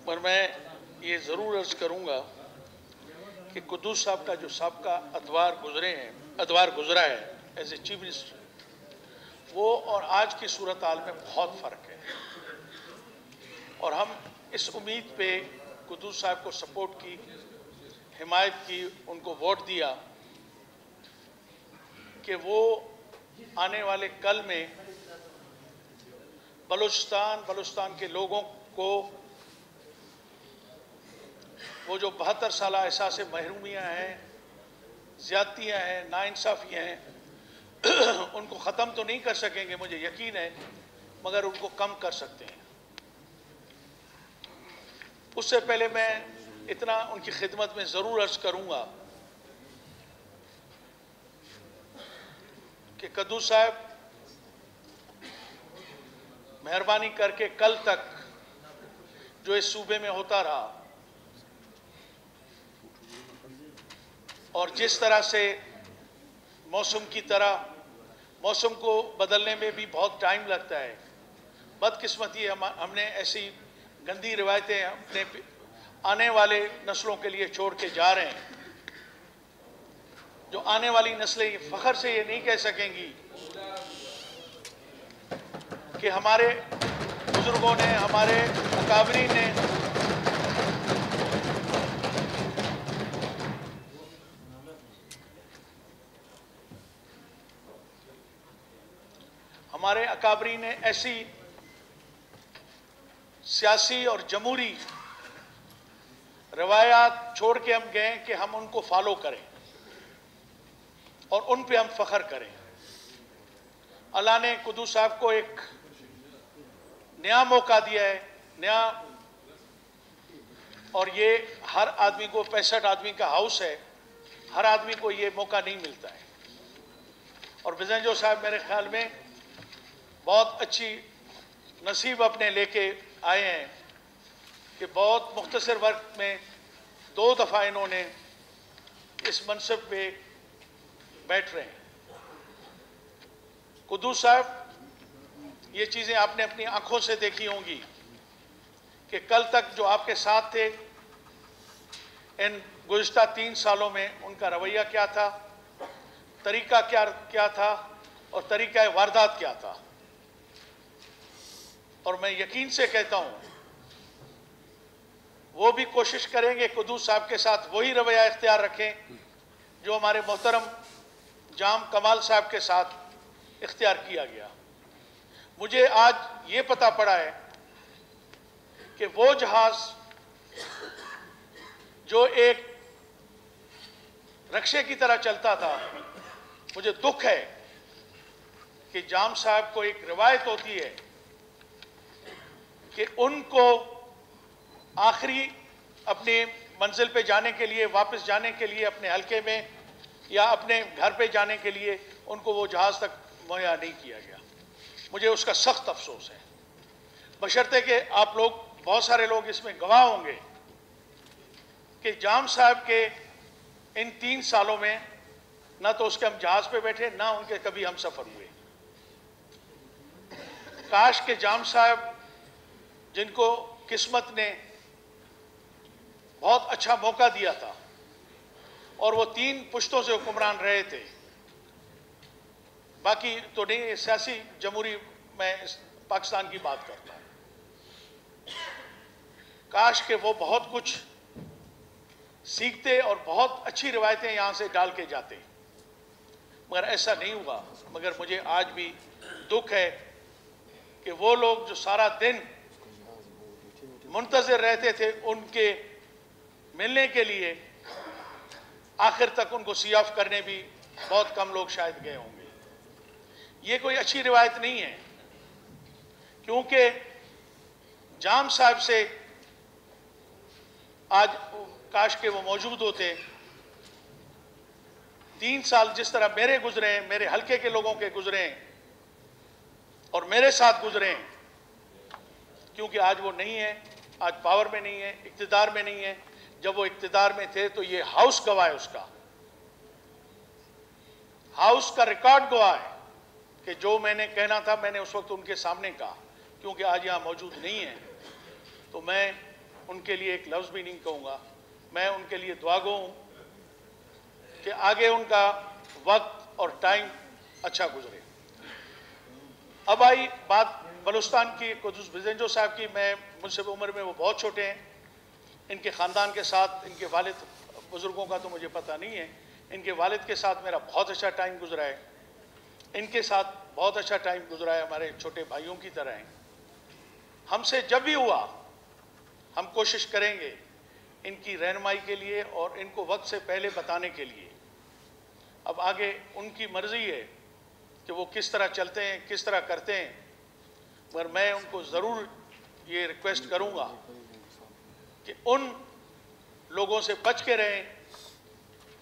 पर मैं ये ज़रूर अर्ज़ करूँगा कि कुद्दूस साहब का जो साहब अदवार गुजरा है एज ए चीफ मिनिस्टर, वो और आज की सूरत हाल में बहुत फ़र्क है। और हम इस उम्मीद पे कुद्दूस साहब को सपोर्ट की, हिमायत की, उनको वोट दिया कि वो आने वाले कल में बलूचिस्तान के लोगों को वो जो 72 साल एहसास महरूमियाँ हैं, ज़्यादतियाँ हैं, नाइंसाफ़ियाँ हैं, उनको ख़त्म तो नहीं कर सकेंगे मुझे यकीन है, मगर उनको कम कर सकते हैं। उससे पहले मैं इतना उनकी खिदमत में ज़रूर अर्ज़ करूँगा कि कुद्दूस साहब मेहरबानी करके कल तक जो इस सूबे में होता रहा और जिस तरह से मौसम को बदलने में भी बहुत टाइम लगता है, बदकिस्मती हमने ऐसी गंदी रिवायतें अपने आने वाले नस्लों के लिए छोड़ के जा रहे हैं। जो आने वाली नस्लें फ़ख्र से ये नहीं कह सकेंगी कि हमारे बुजुर्गों ने, हमारे अकाबरीन ने ऐसी सियासी और जमहूरी रवायात छोड़ के हम गए कि हम उनको फॉलो करें और उन पे हम फ़ख्र करें। अल्लाह ने कुद्दूस साहब को एक नया मौका दिया है, नया, और ये हर आदमी को 65 आदमी का हाउस है, हर आदमी को ये मौका नहीं मिलता है। और बिजनजो साहब मेरे ख्याल में बहुत अच्छी नसीब अपने लेके आए हैं कि बहुत मुख्तसर वक्त में 2 दफ़ा इन्होंने इस मनसब पे बैठ रहे हैं। कुद्दूस साहब, ये चीज़ें आपने अपनी आंखों से देखी होंगी कि कल तक जो आपके साथ थे, इन गुज़िश्ता 3 सालों में उनका रवैया क्या था, तरीका क्या था और तरीका वारदात क्या था। और मैं यकीन से कहता हूँ वो भी कोशिश करेंगे कुद्दूस साहब के साथ वही रवैया इख्तियार रखें जो हमारे मोहतरम जाम कमाल साहब के साथ इख्तियार किया गया। मुझे आज ये पता पड़ा है कि वो जहाज़ जो एक रक्शे की तरह चलता था, मुझे दुख है कि जाम साहब को एक रिवायत होती है कि उनको आखिरी अपने मंजिल पे जाने के लिए, वापस जाने के लिए, अपने हलके में या अपने घर पे जाने के लिए उनको वो जहाज़ तक मुहैया नहीं किया गया। मुझे उसका सख्त अफसोस है, बशर्ते कि आप लोग, बहुत सारे लोग इसमें गवाह होंगे कि जाम साहब के इन 3 सालों में ना तो उसके हम जहाज़ पे बैठे, ना उनके कभी हम सफ़र हुए। काश के जाम साहब, जिनको किस्मत ने बहुत अच्छा मौका दिया था और वो 3 पुश्तों से हुक्मरान रहे थे, बाकी तो नहीं, सियासी जमहूरी मैं पाकिस्तान की बात करता हूँ, काश के वो बहुत कुछ सीखते और बहुत अच्छी रिवायतें यहाँ से डाल के जाते, मगर ऐसा नहीं हुआ। मगर मुझे आज भी दुख है कि वो लोग जो सारा दिन मुंतज़िर रहते थे उनके मिलने के लिए, आखिर तक उनको सी ऑफ करने भी बहुत कम लोग शायद गए होंगे। ये कोई अच्छी रिवायत नहीं है, क्योंकि जाम साहब से आज काश के वो मौजूद होते। 3 साल जिस तरह मेरे गुजरे हैं, मेरे हलके के लोगों के गुजरे हैं और मेरे साथ गुजरे हैं, क्योंकि आज वो नहीं है, आज पावर में नहीं है, इक़्तिदार में नहीं है। जब वो इक़्तिदार में थे तो ये हाउस गवाह है, उसका हाउस का रिकॉर्ड गवाह है कि जो मैंने कहना था मैंने उस वक्त उनके सामने कहा। क्योंकि आज यहाँ मौजूद नहीं है तो मैं उनके लिए एक लफ्ज़ भी नहीं कहूँगा। मैं उनके लिए दुआगो हूँ कि आगे उनका वक्त और टाइम अच्छा गुजरे। अब आई बात बलूचिस्तान की, कुद्दूस बिजेंजो साहब की। मैं मुझसे उम्र में वो बहुत छोटे हैं। इनके ख़ानदान के साथ, इनके वालिद बुज़ुर्गों का तो मुझे पता नहीं है, इनके वालिद के साथ मेरा बहुत अच्छा टाइम गुजरा है। इनके साथ बहुत अच्छा टाइम गुजरा है, हमारे छोटे भाइयों की तरह हैं। हमसे जब भी हुआ हम कोशिश करेंगे इनकी रहनुमाई के लिए और इनको वक्त से पहले बताने के लिए। अब आगे उनकी मर्ज़ी है कि वो किस तरह चलते हैं, किस तरह करते हैं, मगर मैं उनको ज़रूर ये रिक्वेस्ट करूँगा कि उन लोगों से बच के रहें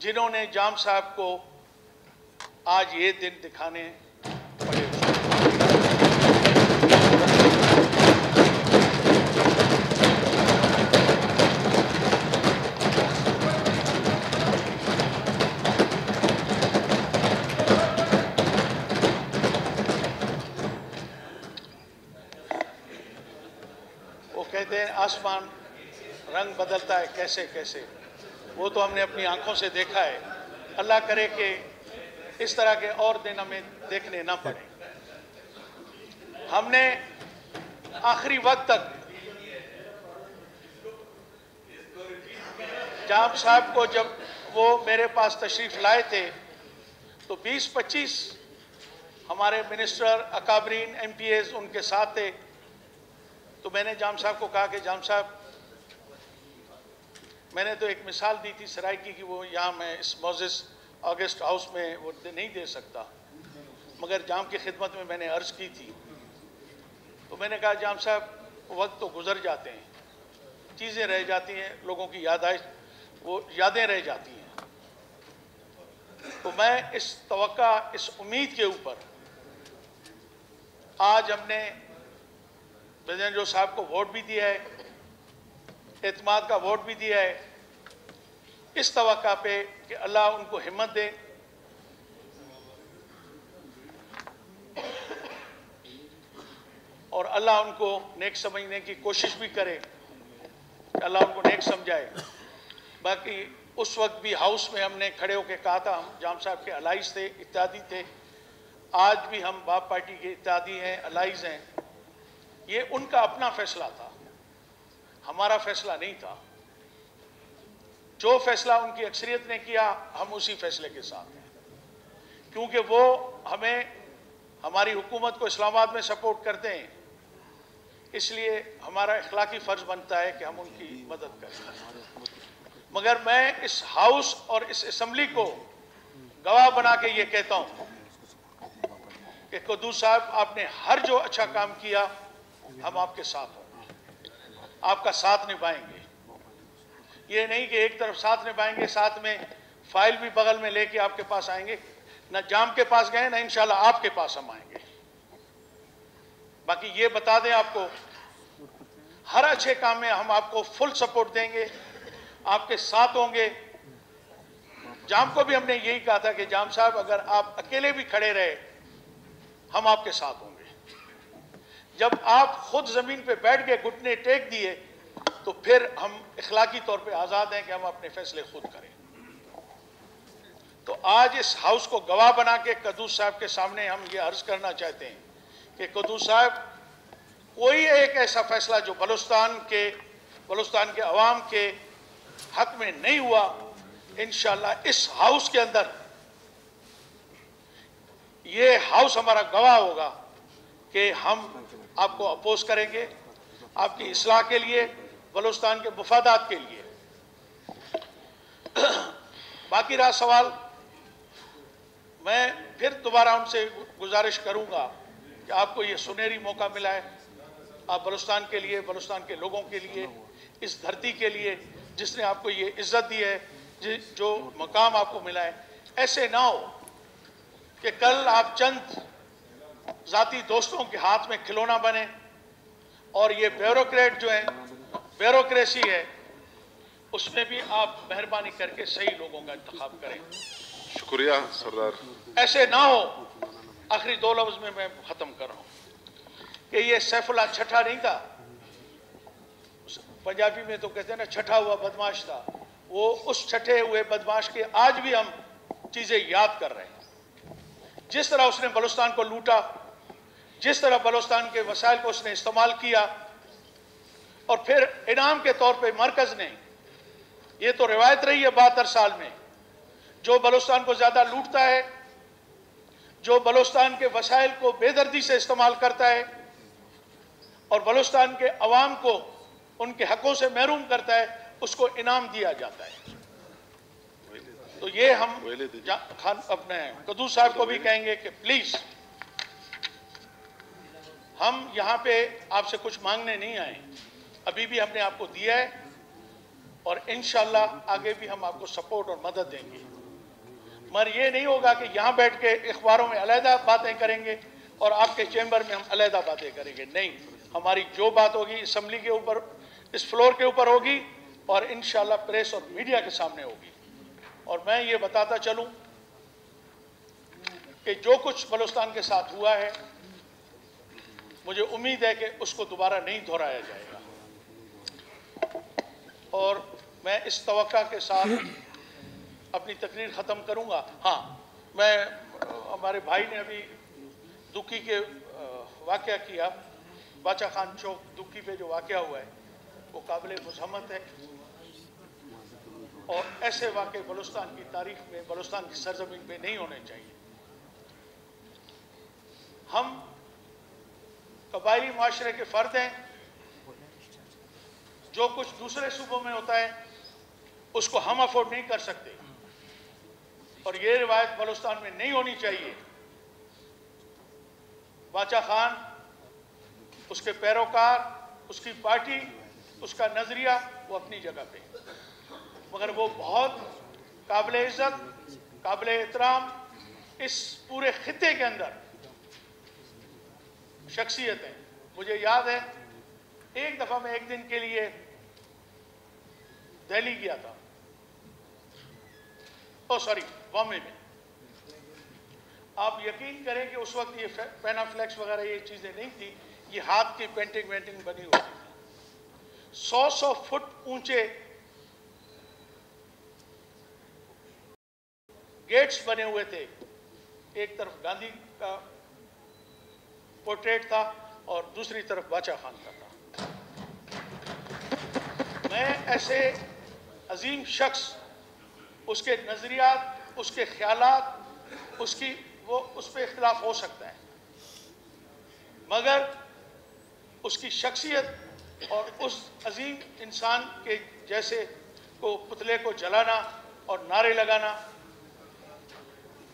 जिन्होंने जाम साहब को आज ये दिन दिखाने पड़े। वो कहते हैं आसमान रंग बदलता है कैसे कैसे, वो तो हमने अपनी आंखों से देखा है। अल्लाह करे कि इस तरह के और दिन हमें देखने ना पड़े। हमने आखिरी वक्त तक जाम साहब को, जब वो मेरे पास तशरीफ़ लाए थे तो 20-25 हमारे मिनिस्टर, अकाबरीन, MPAs उनके साथ थे। तो मैंने जाम साहब को कहा कि जाम साहब, मैंने तो एक मिसाल दी थी सराइकी की, वो यहाँ मैं इस मोज़ेस ऑगस्ट हाउस में वो नहीं दे सकता, मगर जाम की खिदमत में मैंने अर्ज़ की थी। तो मैंने कहा जाम साहब, वक्त तो गुज़र जाते हैं, चीज़ें रह जाती हैं, लोगों की यादाश्त, वो यादें रह जाती हैं। तो मैं इस तवक्का, इस उम्मीद के ऊपर आज हमने बिजेंजो साहब को वोट भी दिया है, एतमाद का वोट भी दिया है, इस तवक्का पे कि अल्लाह उनको हिम्मत दे और अल्लाह उनको नेक समझने की कोशिश भी करे, अल्लाह उनको नेक समझाए। बाकी उस वक्त भी हाउस में हमने खड़े होकर कहा था, हम जाम साहब के अलाइज थे, इत्यादी थे। आज भी हम बाप पार्टी के इत्यादी हैं, अलाइज हैं। ये उनका अपना फैसला था, हमारा फैसला नहीं था। जो फैसला उनकी अक्सरियत ने किया, हम उसी फैसले के साथ हैं, क्योंकि वो हमें, हमारी हुकूमत को इस्लामाबाद में सपोर्ट करते हैं, इसलिए हमारा इखलाकी फ़र्ज बनता है कि हम उनकी मदद करें। मगर मैं इस हाउस और इस असम्बली को गवाह बना के ये कहता हूँ कि कुद्दूस साहब, आपने हर जो अच्छा काम किया, हम आपके साथ होंगे, आपका साथ निभाएंगे। ये नहीं कि एक तरफ साथ निभाएंगे, साथ में फाइल भी बगल में लेके आपके पास आएंगे। ना जाम के पास गए, ना इंशाल्लाह आपके पास हम आएंगे। बाकी ये बता दें आपको, हर अच्छे काम में हम आपको फुल सपोर्ट देंगे, आपके साथ होंगे। जाम को भी हमने यही कहा था कि जाम साहब, अगर आप अकेले भी खड़े रहे, हम आपके साथ होंगे। जब आप खुद जमीन पे बैठ के घुटने टेक दिए, तो फिर हम इखलाकी तौर पे आज़ाद हैं कि हम अपने फैसले खुद करें। तो आज इस हाउस को गवाह बना के कुद्दूस साहब के सामने हम ये अर्ज करना चाहते हैं कि कुद्दूस साहब, कोई एक ऐसा फैसला जो बलूचिस्तान के अवाम के हक में नहीं हुआ, इंशाअल्लाह इस हाउस के अंदर, ये हाउस हमारा गवाह होगा कि हम आपको अपोज करेंगे, आपकी इस्लाह के लिए, बलूचिस्तान के मुफादात के लिए। बाकी रहा सवाल, मैं फिर दोबारा उनसे गुजारिश करूंगा कि आपको ये सुनहरी मौका मिला है, आप बलूचिस्तान के लिए, बलूचिस्तान के लोगों के लिए, इस धरती के लिए जिसने आपको ये इज्जत दी है, जो मकाम आपको मिला है, ऐसे ना हो कि कल आप चंद जाती दोस्तों के हाथ में खिलौना बने और ये ब्यूरोक्रेट जो है, ब्यूरोक्रेसी है, उसमें भी आप मेहरबानी करके सही लोगों का इंतखाब करें। शुक्रिया सरदार। ऐसे ना हो। आखिरी दो लफ्ज में मैं खत्म कर रहा हूं कि ये सैफुल्लाह छठा नहीं था, पंजाबी में तो कहते हैं ना छठा हुआ बदमाश था, वो उस छठे हुए बदमाश के आज भी हम चीज़ें याद कर रहे हैं। जिस तरह उसने बलूचिस्तान को लूटा, जिस तरह बलूचिस्तान के वसाइल को उसने इस्तेमाल किया, और फिर इनाम के तौर पे मरकज़ ने, ये तो रिवायत रही है 72 साल में, जो बलूचिस्तान को ज़्यादा लूटता है, जो बलूचिस्तान के वसाइल को बेदर्दी से इस्तेमाल करता है और बलूचिस्तान के अवाम को उनके हकों से महरूम करता है, उसको इनाम दिया जाता है। तो ये हम खान अपने कद्दू साहब को भी कहेंगे कि प्लीज, हम यहाँ पे आपसे कुछ मांगने नहीं आए, अभी भी हमने आपको दिया है और इंशाल्लाह आगे भी हम आपको सपोर्ट और मदद देंगे। मगर ये नहीं होगा कि यहाँ बैठ के अखबारों में अलहदा बातें करेंगे और आपके चैम्बर में हम अलहदा बातें करेंगे। नहीं, हमारी जो बात होगी असम्बली के ऊपर, इस फ्लोर के ऊपर होगी और इंशाल्लाह प्रेस और मीडिया के सामने होगी। और मैं ये बताता चलूं कि जो कुछ बलूचिस्तान के साथ हुआ है, मुझे उम्मीद है कि उसको दोबारा नहीं दोहराया जाएगा। और मैं इस तवक्का के साथ अपनी तकरीर ख़त्म करूंगा। हाँ, हमारे भाई ने अभी दुखी के वाक़या किया, बाचा खान चौक दुखी पे जो वाक़या हुआ है वो काबिल मुज़म्मत है और ऐसे वाक़े बलूचिस्तान की तारीख में, बलूचिस्तान की सरजमीन में नहीं होने चाहिए। हम कबायली माशरे के फ़र्द हैं, जो कुछ दूसरे सूबों में होता है उसको हम अफोर्ड नहीं कर सकते और ये रिवायत बलूचिस्तान में नहीं होनी चाहिए। बाचा खान, उसके पैरोकार, उसकी पार्टी, उसका नजरिया वो अपनी जगह पे, मगर वो बहुत काबिल इज्जत, काबिल एहतराम इस पूरे खित्ते के अंदर शख्सियत है। मुझे याद है एक दफा मैं एक दिन के लिए दिल्ली गया था, बॉम्बे में। आप यकीन करें कि उस वक्त ये पेनाफ्लेक्स वगैरह ये चीजें नहीं थी, ये हाथ की पेंटिंग वेंटिंग बनी हुई थी। 100 फुट ऊंचे गेट्स बने हुए थे, एक तरफ गांधी का पोर्ट्रेट था और दूसरी तरफ बाचा खान का था। मैं ऐसे अजीम शख्स, उसके नजरियात, उसके ख्यालात, उसकी वो उस पर इख्तिलाफ हो सकता है, मगर उसकी शख्सियत और उस अजीम इंसान के जैसे को पुतले को जलाना और नारे लगाना,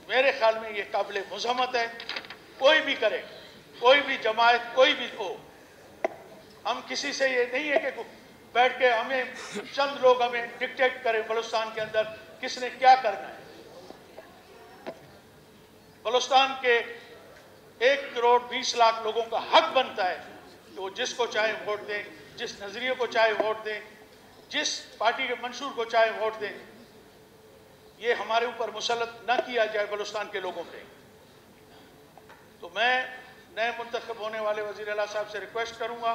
मेरे ख्याल में ये काबिल मुज़म्मत है। कोई भी करे, कोई भी जमात, कोई भी हो, हम किसी से ये नहीं है कि बैठ के हमें चंद लोग हमें डिक्टेट करें बलूचिस्तान के अंदर किसने क्या करना है। बलूचिस्तान के 1 करोड़ 20 लाख लोगों का हक बनता है कि वो जिसको चाहे वोट दें, जिस नजरिए को चाहे वोट दें, जिस पार्टी के मंशूर को चाहे वोट दें। ये हमारे ऊपर मुसल्लत न किया जाए बलूचिस्तान के लोगों पे। तो मैं नए मुंतखब होने वाले वज़ीर आला साहब से रिक्वेस्ट करूंगा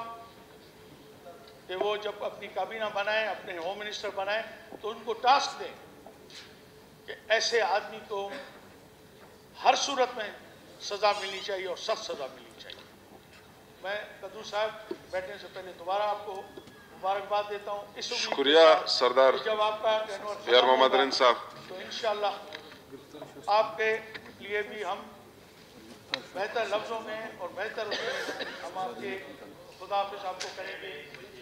कि वो जब अपनी काबीना बनाएं, अपने होम मिनिस्टर बनाएं, तो उनको टास्क दें कि ऐसे आदमी को हर सूरत में सज़ा मिलनी चाहिए और सख्त सज़ा मिलनी चाहिए। मैं कद्दू साहब बैठने से पहले दोबारा आपको मुबारकबाद देता हूँ। इस शुक्रिया सरदार जब आपका यार मोहम्मद रिन साहब, तो इंशाअल्लाह आपके लिए भी हम बेहतर लफ्ज़ों में और बेहतर उसमें हम आपके खुदा हाफिज़ आपको करेंगे।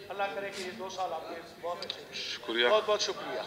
अल्लाह करे कि ये 2 साल आपके बहुत अच्छे। शुक्रिया, बहुत बहुत शुक्रिया।